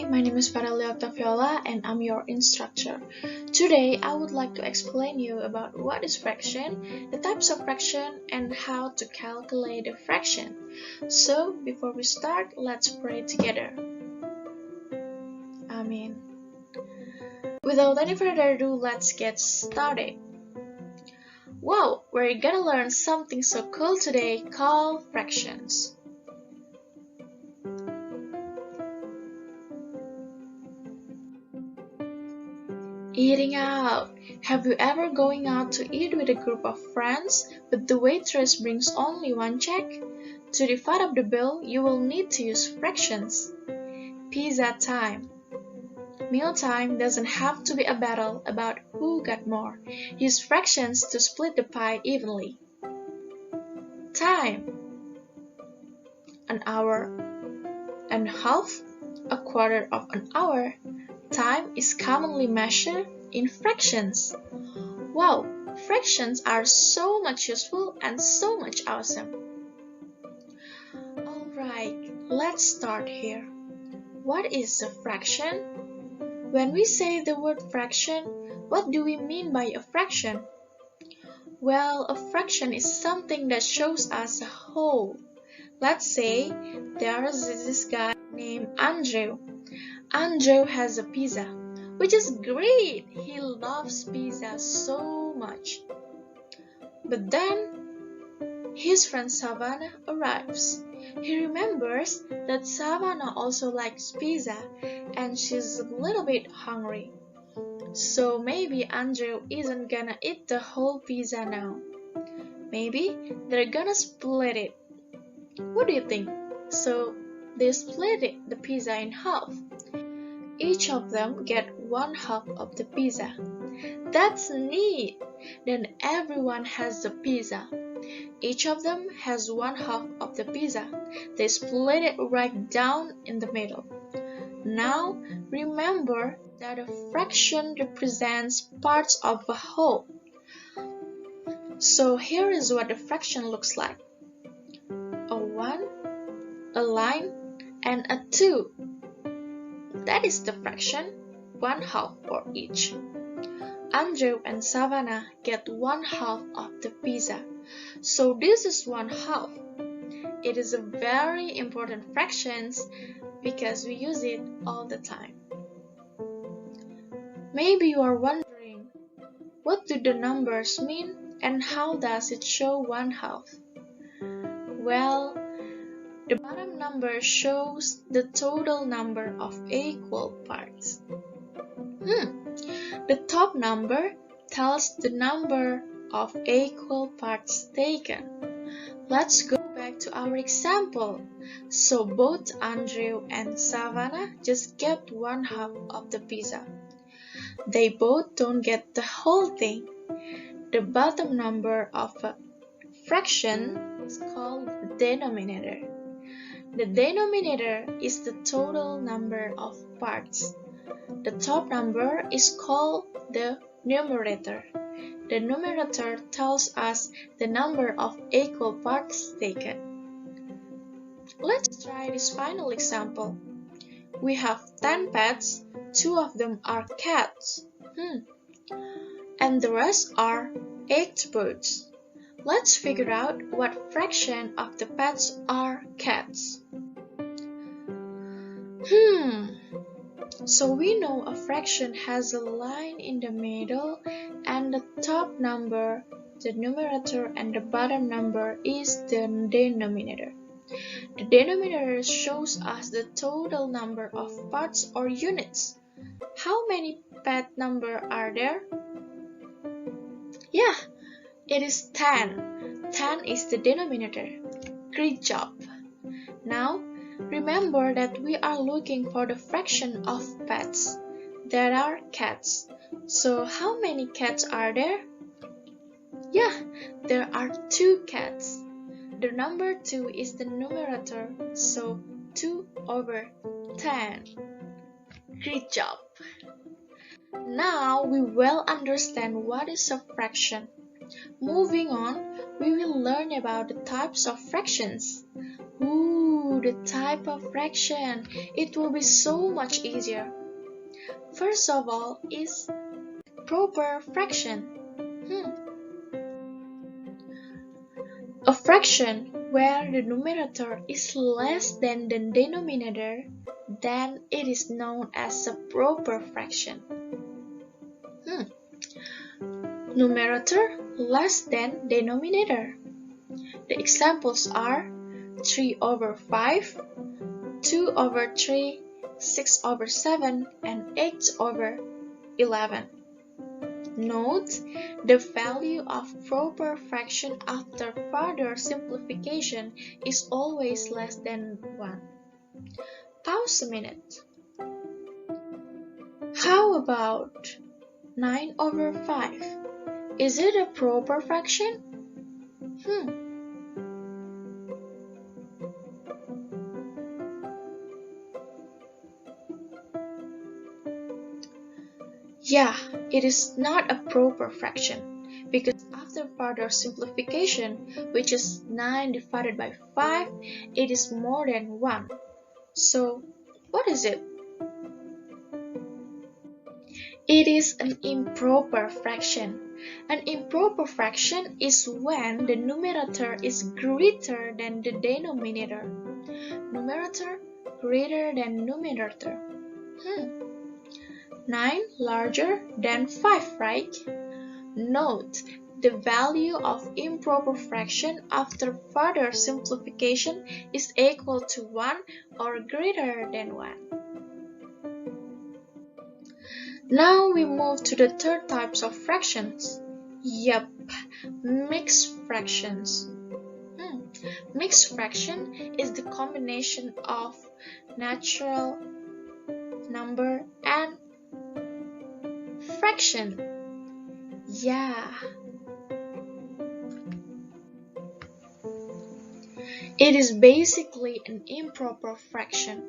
my name is Farali Octaviola and I'm your instructor. Today I would like to explain you about what is fraction, the types of fraction, and how to calculate a fraction. So before we start, let's pray together. Amen. Without any further ado, let's get started. Wow, we're gonna learn something so cool today called fractions. Eating out. Have you ever going out to eat with a group of friends, but the waitress brings only one check? To divide up the bill, you will need to use fractions. Pizza time. Meal time doesn't have to be a battle about who got more. Use fractions to split the pie evenly. Time. An hour and a half, a quarter of an hour. Time is commonly measured in fractions. Wow, fractions are so much useful and so much awesome. Alright, let's start here. What is a fraction? When we say the word fraction, what do we mean by a fraction? Well, a fraction is something that shows us a whole. Let's say there's this guy named Andrew. Andrew has a pizza, which is great. He loves pizza so much. But then his friend Savannah arrives. He remembers that Savannah also likes pizza and she's a little bit hungry. So maybe Andrew isn't gonna eat the whole pizza now. Maybe they're gonna split it. What do you think? So they split the pizza in half. Each of them get one half of the pizza. That's neat! Then everyone has the pizza. Each of them has one half of the pizza. They split it right down in the middle. Now remember that a fraction represents parts of a whole. So here is what a fraction looks like. A 1, a line, and a 2. That is the fraction, one half for each. Andrew and Savannah get one half of the pizza. So this is one half. It is a very important fraction because we use it all the time. Maybe you are wondering, what do the numbers mean and how does it show one half? Well, the bottom number shows the total number of equal parts. The top number tells the number of equal parts taken. Let's go back to our example. So both Andrew and Savannah just get one half of the pizza. They both don't get the whole thing. The bottom number of a fraction is called the denominator. The denominator is the total number of parts. The top number is called the numerator. The numerator tells us the number of equal parts taken. Let's try this final example. We have 10 pets, 2 of them are cats, and the rest are 8 birds. Let's figure out what fraction of the pets are cats. So we know a fraction has a line in the middle and the top number, the numerator, and the bottom number is the denominator. The denominator shows us the total number of parts or units. How many pet number are there? Yeah, it is 10. 10 is the denominator. Great job! Now, remember that we are looking for the fraction of pets. There are cats. So how many cats are there? Yeah, there are 2 cats. The number 2 is the numerator, so 2 over 10. Great job! Now we well understand what is a fraction. Moving on, we will learn about the types of fractions. Oh, the type of fraction. It will be so much easier. First of all is proper fraction. A fraction where the numerator is less than the denominator, then it is known as a proper fraction. Numerator less than denominator. The examples are 3 over 5, 2 over 3, 6 over 7, and 8 over 11. Note, the value of proper fraction after further simplification is always less than 1. Pause a minute. How about 9 over 5? Is it a proper fraction? Yeah, it is not a proper fraction because after further simplification, which is 9 divided by 5, it is more than 1. So, what is it? It is an improper fraction. An improper fraction is when the numerator is greater than the denominator. Numerator greater than numerator. 9 larger than 5, right? Note, the value of improper fraction after further simplification is equal to 1 or greater than 1. Now we move to the third types of fractions. Yup, mixed fractions. Mixed fraction is the combination of natural number and fraction. Yeah. It is basically an improper fraction.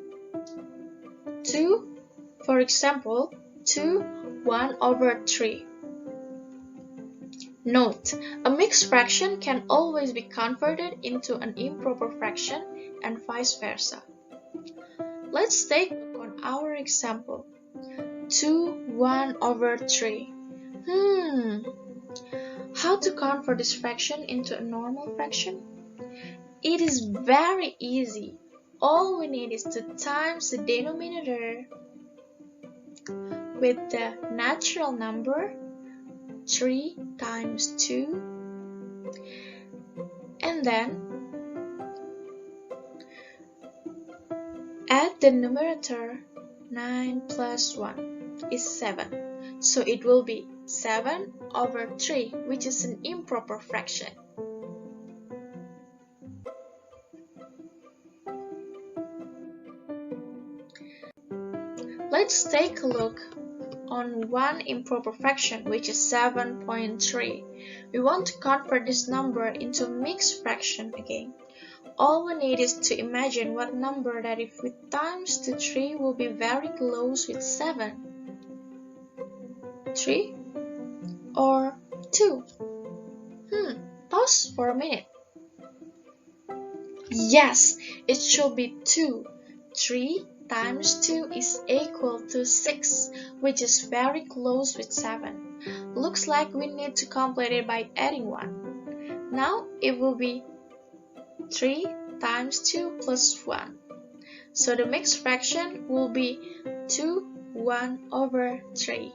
2, for example, 2, 1 over 3. Note, a mixed fraction can always be converted into an improper fraction and vice versa. Let's take a look on our example. 2, 1 over 3. How to convert this fraction into a normal fraction? It is very easy. All we need is to times the denominator with the natural number 3 times 2, and then add the numerator. 9 plus 1 is 7, so it will be 7 over 3, which is an improper fraction. Let's take a look on one improper fraction, which is 7.3. We want to convert this number into a mixed fraction again. All we need is to imagine what number that if we times to 3 will be very close with 7. 3 or 2? Pause for a minute. Yes, it should be 2. 3 times 2 is equal to 6, which is very close with 7. Looks like we need to complete it by adding 1. Now it will be 3 times 2 plus 1. So the mixed fraction will be 2, 1 over 3.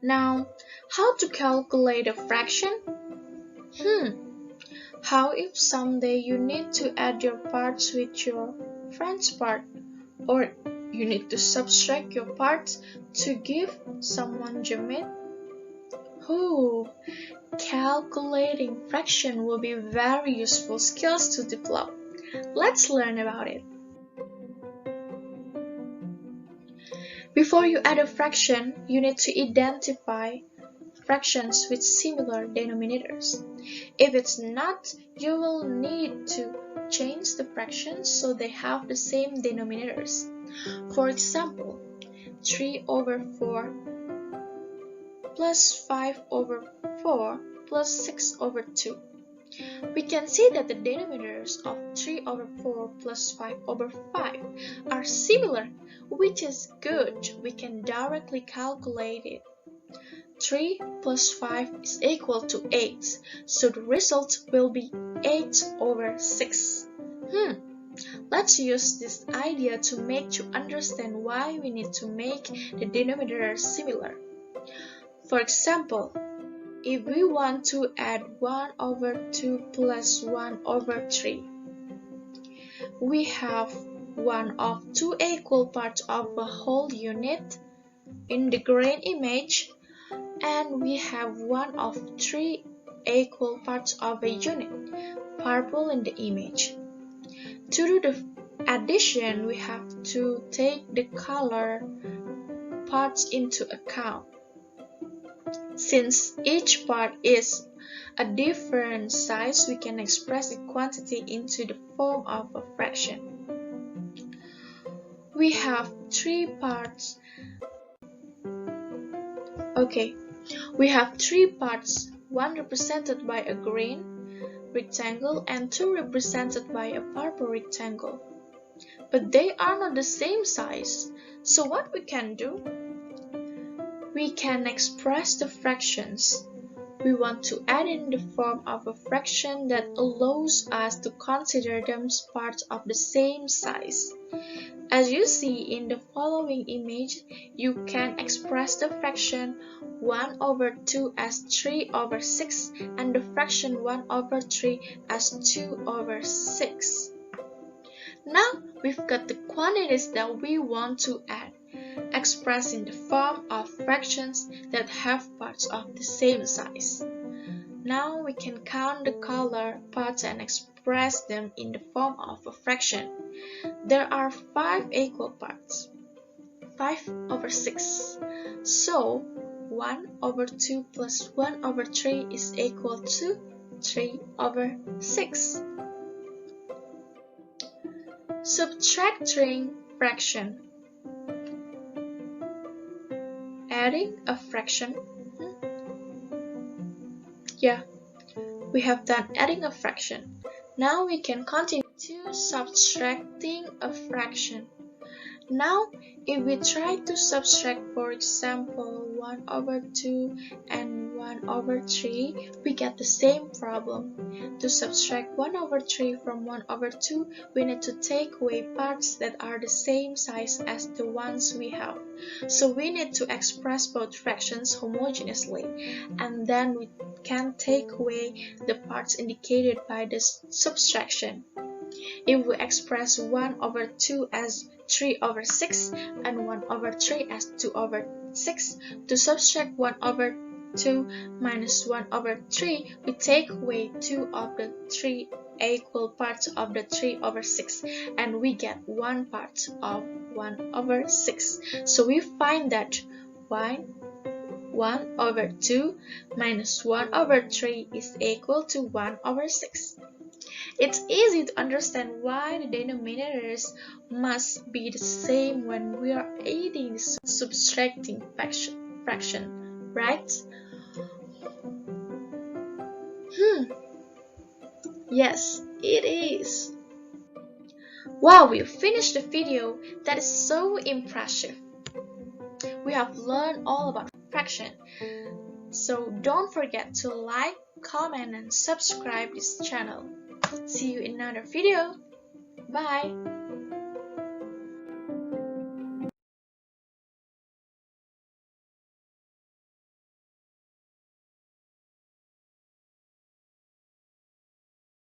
Now, how to calculate a fraction? How if someday you need to add your parts with your friend's part, or you need to subtract your parts to give someone Jamit? Calculating fraction will be very useful skills to develop. Let's learn about it. Before you add a fraction, you need to identify fractions with similar denominators. If it's not, you will need to change the fractions so they have the same denominators. For example, 3 over 4 plus 5 over 4 plus 6 over 2. We can see that the denominators of 3 over 4 plus 5 over 5 are similar, which is good. We can directly calculate it. 3 plus 5 is equal to 8, so the result will be 8 over 6. Let's use this idea to make you understand why we need to make the denominators similar. For example, if we want to add 1 over 2 plus 1 over 3, we have one of two equal parts of a whole unit in the green image, and we have one of three equal parts of a unit, purple in the image. To do the addition, we have to take the color parts into account. Since each part is a different size, we can express the quantity into the form of a fraction. We have three parts. We have three parts, one represented by a green rectangle and two represented by a purple rectangle. But they are not the same size, so what we can do? We can express the fractions. We want to add in the form of a fraction that allows us to consider them as parts of the same size. As you see in the following image, you can express the fraction 1 over 2 as 3 over 6 and the fraction 1 over 3 as 2 over 6. Now we've got the quantities that we want to add, expressed in the form of fractions that have parts of the same size. Now we can count the color parts and express them in the form of a fraction. There are 5 equal parts, 5 over 6. So 1 over 2 plus 1 over 3 is equal to 3 over 6. Subtracting fraction. Adding a fraction. We have done adding a fraction. Now we can continue to subtracting a fraction. Now, if we try to subtract, for example, 1 over 2 and 1 over 3, we get the same problem. To subtract 1 over 3 from 1 over 2, we need to take away parts that are the same size as the ones we have. So we need to express both fractions homogeneously, and then we can take away the parts indicated by this subtraction. If we express 1 over 2 as 3 over 6 and 1 over 3 as 2 over 6, to subtract 1 over 2 minus 1 over 3, we take away 2 of the 3 equal parts of the 3 over 6, and we get 1 part of 1 over 6. So we find that 1 over 2 minus 1 over 3 is equal to 1 over 6. It's easy to understand why the denominators must be the same when we are adding the subtracting fraction, right? Yes, it is. Wow, we finished the video. That is so impressive. We have learned all about fraction. So don't forget to like, comment, and subscribe this channel. See you in another video. Bye.